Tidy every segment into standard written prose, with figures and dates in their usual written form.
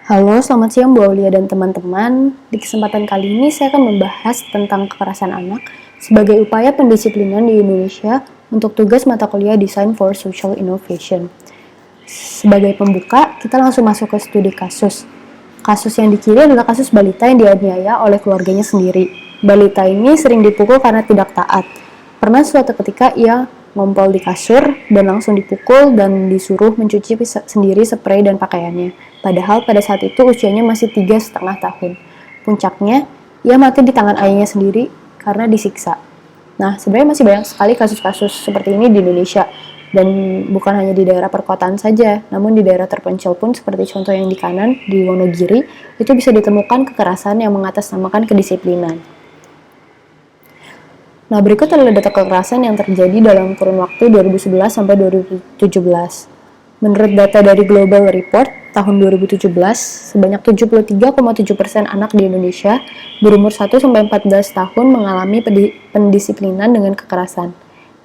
Halo, selamat siang Bu Aulia dan teman-teman. Di kesempatan kali ini saya akan membahas tentang kekerasan anak sebagai upaya pendisiplinan di Indonesia untuk tugas mata kuliah Design for Social Innovation. Sebagai pembuka, kita langsung masuk ke studi kasus. Kasus yang dikiri adalah kasus balita yang dianiaya oleh keluarganya sendiri. Balita ini sering dipukul karena tidak taat. Pernah suatu ketika ia ngompol di kasur dan langsung dipukul dan disuruh mencuci sendiri spray dan pakaiannya. Padahal pada saat itu usianya masih 3,5 tahun. Puncaknya, ia mati di tangan ayahnya sendiri karena disiksa. Nah, sebenarnya masih banyak sekali kasus-kasus seperti ini di Indonesia. Dan bukan hanya di daerah perkotaan saja, namun di daerah terpencil pun seperti contoh yang di kanan, di Wonogiri, itu bisa ditemukan kekerasan yang mengatasnamakan kedisiplinan. Nah, berikut adalah data kekerasan yang terjadi dalam kurun waktu 2011 sampai 2017. Menurut data dari Global Report tahun 2017, sebanyak 73,7% anak di Indonesia berumur 1-14 tahun mengalami pendisiplinan dengan kekerasan.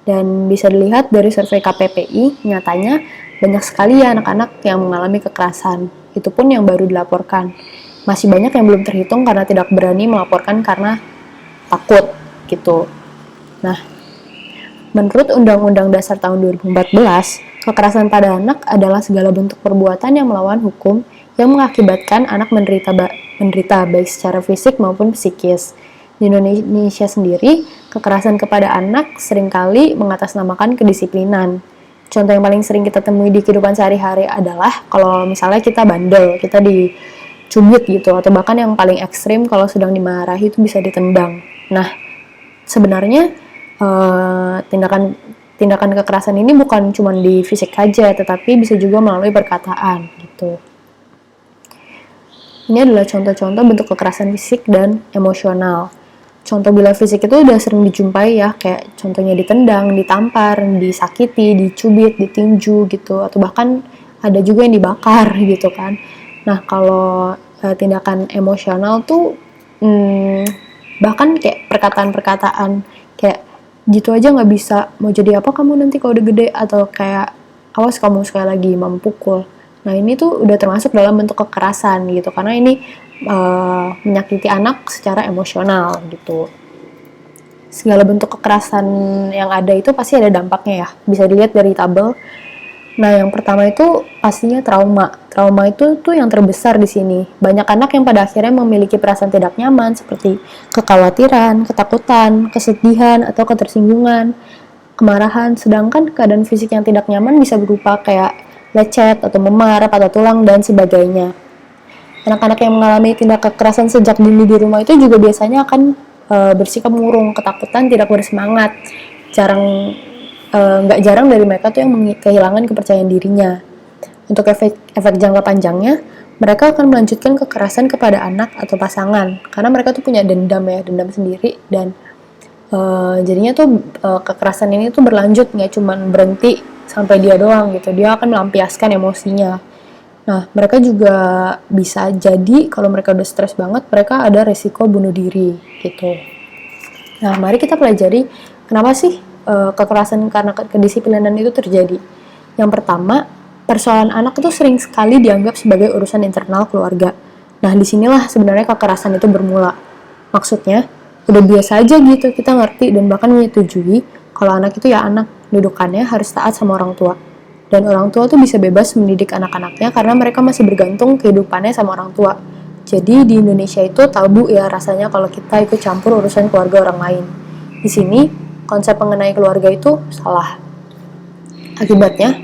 Dan bisa dilihat dari survei KPPI, nyatanya banyak sekali ya anak-anak yang mengalami kekerasan. Itu pun yang baru dilaporkan. Masih banyak yang belum terhitung karena tidak berani melaporkan karena takut gitu. Nah, menurut Undang-Undang Dasar tahun 2014, kekerasan pada anak adalah segala bentuk perbuatan yang melawan hukum yang mengakibatkan anak menderita baik secara fisik maupun psikis. Di Indonesia sendiri, kekerasan kepada anak seringkali mengatasnamakan kedisiplinan. Contoh yang paling sering kita temui di kehidupan sehari-hari adalah kalau misalnya kita bandel, kita dicubit gitu, atau bahkan yang paling ekstrim kalau sedang dimarahi itu bisa ditendang. Nah, sebenarnya tindakan kekerasan ini bukan cuma di fisik saja, tetapi bisa juga melalui perkataan gitu. Ini adalah contoh-contoh bentuk kekerasan fisik dan emosional. Contoh bila fisik itu udah sering dijumpai ya, kayak contohnya ditendang, ditampar, disakiti, dicubit, ditinju gitu, atau bahkan ada juga yang dibakar gitu kan. Nah, kalau tindakan emosional tuh bahkan kayak perkataan-perkataan kayak gitu aja nggak bisa, mau jadi apa kamu nanti kalau udah gede, atau kayak awas kamu sekali lagi mempukul. Nah, ini tuh udah termasuk dalam bentuk kekerasan gitu, karena ini menyakiti anak secara emosional gitu. Segala bentuk kekerasan yang ada itu pasti ada dampaknya ya, bisa dilihat dari tabel. Nah, yang pertama itu pastinya trauma. Trauma itu tuh yang terbesar di sini. Banyak anak yang pada akhirnya memiliki perasaan tidak nyaman seperti kekhawatiran, ketakutan, kesedihan, atau ketersinggungan, kemarahan. Sedangkan keadaan fisik yang tidak nyaman bisa berupa kayak lecet, atau memar, patah tulang, dan sebagainya. Anak-anak yang mengalami tindak kekerasan sejak dini di rumah itu juga biasanya akan bersikap murung, ketakutan, tidak bersemangat. Nggak jarang dari mereka tuh yang kehilangan kepercayaan dirinya. Untuk efek jangka panjangnya, mereka akan melanjutkan kekerasan kepada anak atau pasangan, karena mereka tuh punya dendam sendiri, dan jadinya tuh kekerasan ini tuh berlanjut, nggak cuma berhenti sampai dia doang gitu, dia akan melampiaskan emosinya. Nah, mereka juga bisa jadi kalau mereka udah stres banget, mereka ada resiko bunuh diri gitu. Nah, mari kita pelajari kenapa sih kekerasan karena kedisiplinan itu terjadi. Yang pertama, persoalan anak itu sering sekali dianggap sebagai urusan internal keluarga. Nah, disinilah sebenarnya kekerasan itu bermula. Maksudnya, udah biasa aja gitu, kita ngerti dan bahkan menyetujui kalau anak itu ya anak, dudukannya harus taat sama orang tua. Dan orang tua tuh bisa bebas mendidik anak-anaknya karena mereka masih bergantung kehidupannya sama orang tua. Jadi di Indonesia itu tabu ya rasanya kalau kita ikut campur urusan keluarga orang lain. Di sini, konsep mengenai keluarga itu salah. Akibatnya,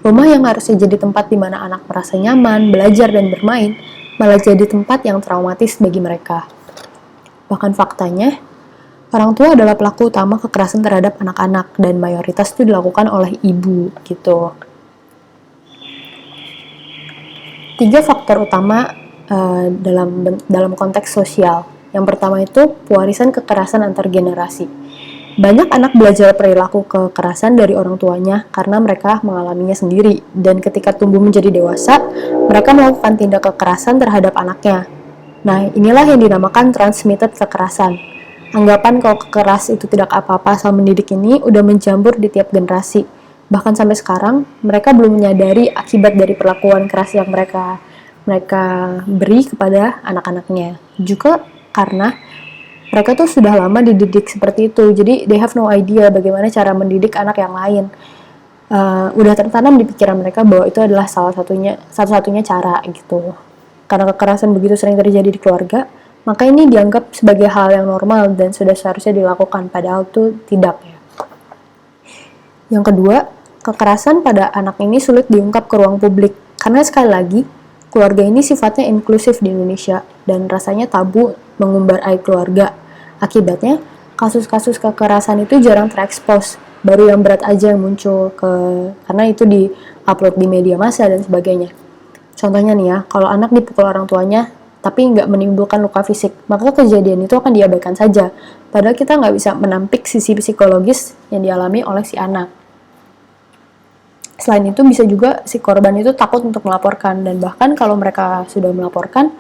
rumah yang harusnya jadi tempat di mana anak merasa nyaman, belajar, dan bermain, malah jadi tempat yang traumatis bagi mereka. Bahkan faktanya, orang tua adalah pelaku utama kekerasan terhadap anak-anak, dan mayoritas itu dilakukan oleh ibu, gitu. 3 faktor utama dalam konteks sosial. Yang pertama itu, pewarisan kekerasan antar generasi. Banyak anak belajar perilaku kekerasan dari orang tuanya karena mereka mengalaminya sendiri, dan ketika tumbuh menjadi dewasa, mereka melakukan tindak kekerasan terhadap anaknya. Nah, inilah yang dinamakan transmitted kekerasan. Anggapan kalau keras itu tidak apa-apa asal mendidik ini udah menjamur di tiap generasi. Bahkan sampai sekarang, mereka belum menyadari akibat dari perlakuan keras yang mereka mereka beri kepada anak-anaknya. Juga karena mereka tuh sudah lama dididik seperti itu, jadi they have no idea bagaimana cara mendidik anak yang lain. Udah tertanam di pikiran mereka bahwa itu adalah satu-satunya cara gitu. Karena kekerasan begitu sering terjadi di keluarga, maka ini dianggap sebagai hal yang normal dan sudah seharusnya dilakukan, padahal itu tidak ya. Yang kedua, kekerasan pada anak ini sulit diungkap ke ruang publik, karena sekali lagi, keluarga ini sifatnya inklusif di Indonesia, dan rasanya tabu mengumbar aib keluarga. Akibatnya, kasus-kasus kekerasan itu jarang terekspos, baru yang berat aja yang muncul karena itu di-upload di media massa dan sebagainya. Contohnya nih ya, kalau anak dipukul orang tuanya, tapi nggak menimbulkan luka fisik, maka kejadian itu akan diabaikan saja. Padahal kita nggak bisa menampik sisi psikologis yang dialami oleh si anak. Selain itu, bisa juga si korban itu takut untuk melaporkan, dan bahkan kalau mereka sudah melaporkan,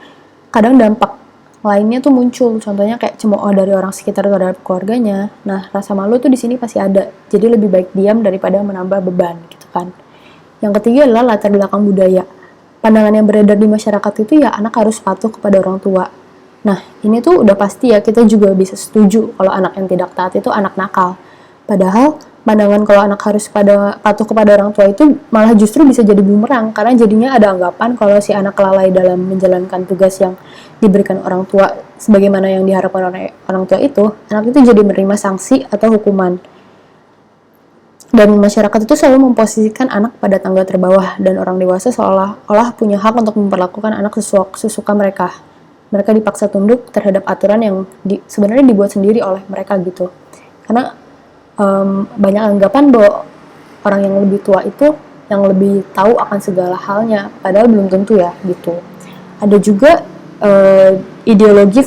kadang dampak lainnya tuh muncul, contohnya kayak cemooh dari orang sekitar terhadap keluarganya. Nah, rasa malu tuh di sini pasti ada, jadi lebih baik diam daripada menambah beban, gitu kan. Yang ketiga adalah latar belakang budaya. Pandangan yang beredar di masyarakat itu ya anak harus patuh kepada orang tua. Nah, ini tuh udah pasti ya, kita juga bisa setuju kalau anak yang tidak taat itu anak nakal. Padahal, pandangan kalau anak harus patuh kepada orang tua itu malah justru bisa jadi bumerang, karena jadinya ada anggapan kalau si anak lalai dalam menjalankan tugas yang diberikan orang tua sebagaimana yang diharapkan oleh orang tua itu, anak itu jadi menerima sanksi atau hukuman. Dan masyarakat itu selalu memposisikan anak pada tangga terbawah, dan orang dewasa seolah-olah punya hak untuk memperlakukan anak sesuka mereka. Mereka dipaksa tunduk terhadap aturan yang sebenarnya dibuat sendiri oleh mereka gitu. Karena banyak anggapan bahwa orang yang lebih tua itu yang lebih tahu akan segala halnya, padahal belum tentu ya gitu. Ada juga ideologi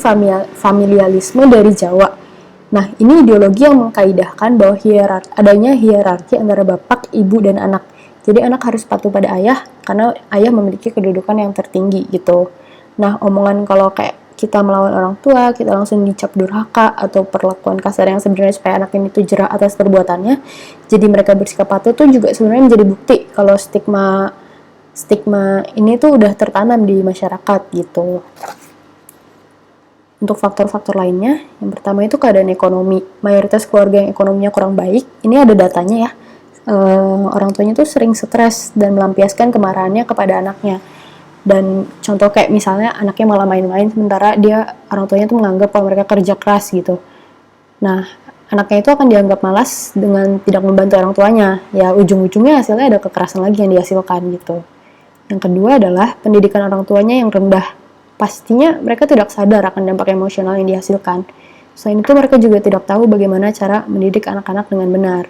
familialisme dari Jawa. Nah, ini ideologi yang mengkaidahkan bahwa adanya hierarki antara bapak, ibu, dan anak. Jadi anak harus patuh pada ayah karena ayah memiliki kedudukan yang tertinggi gitu. Nah, omongan kalau kayak kita melawan orang tua, kita langsung dicap durhaka, atau perlakuan kasar yang sebenarnya supaya anak ini tuh jerah atas perbuatannya, jadi mereka bersikap patuh tuh juga sebenarnya menjadi bukti kalau stigma ini tuh udah tertanam di masyarakat gitu. Untuk faktor-faktor lainnya, yang pertama itu keadaan ekonomi. Mayoritas keluarga yang ekonominya kurang baik, ini ada datanya ya, orang tuanya tuh sering stres dan melampiaskan kemarahannya kepada anaknya. Dan contoh kayak misalnya anaknya malah main-main sementara orang tuanya tuh menganggap kalau mereka kerja keras gitu. Nah, anaknya itu akan dianggap malas dengan tidak membantu orang tuanya. Ya, ujung-ujungnya hasilnya ada kekerasan lagi yang dihasilkan gitu. Yang kedua adalah pendidikan orang tuanya yang rendah. Pastinya mereka tidak sadar akan dampak emosional yang dihasilkan. Selain itu, mereka juga tidak tahu bagaimana cara mendidik anak-anak dengan benar.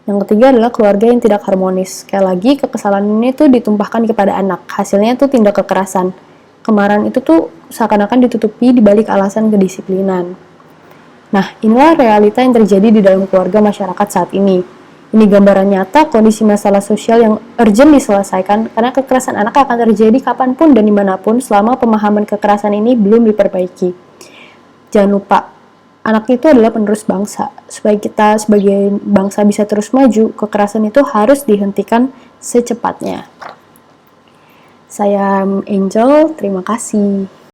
Yang ketiga adalah keluarga yang tidak harmonis. Sekali lagi, kekesalan ini tuh ditumpahkan kepada anak. Hasilnya tuh tindak kekerasan. Kemarahan itu tuh seakan-akan ditutupi di balik alasan kedisiplinan. Nah, inilah realita yang terjadi di dalam keluarga masyarakat saat ini. Ini gambaran nyata kondisi masalah sosial yang urgent diselesaikan, karena kekerasan anak akan terjadi kapanpun dan dimanapun selama pemahaman kekerasan ini belum diperbaiki. Jangan lupa, anak itu adalah penerus bangsa. Supaya kita sebagai bangsa bisa terus maju, kekerasan itu harus dihentikan secepatnya. Saya Angel, terima kasih.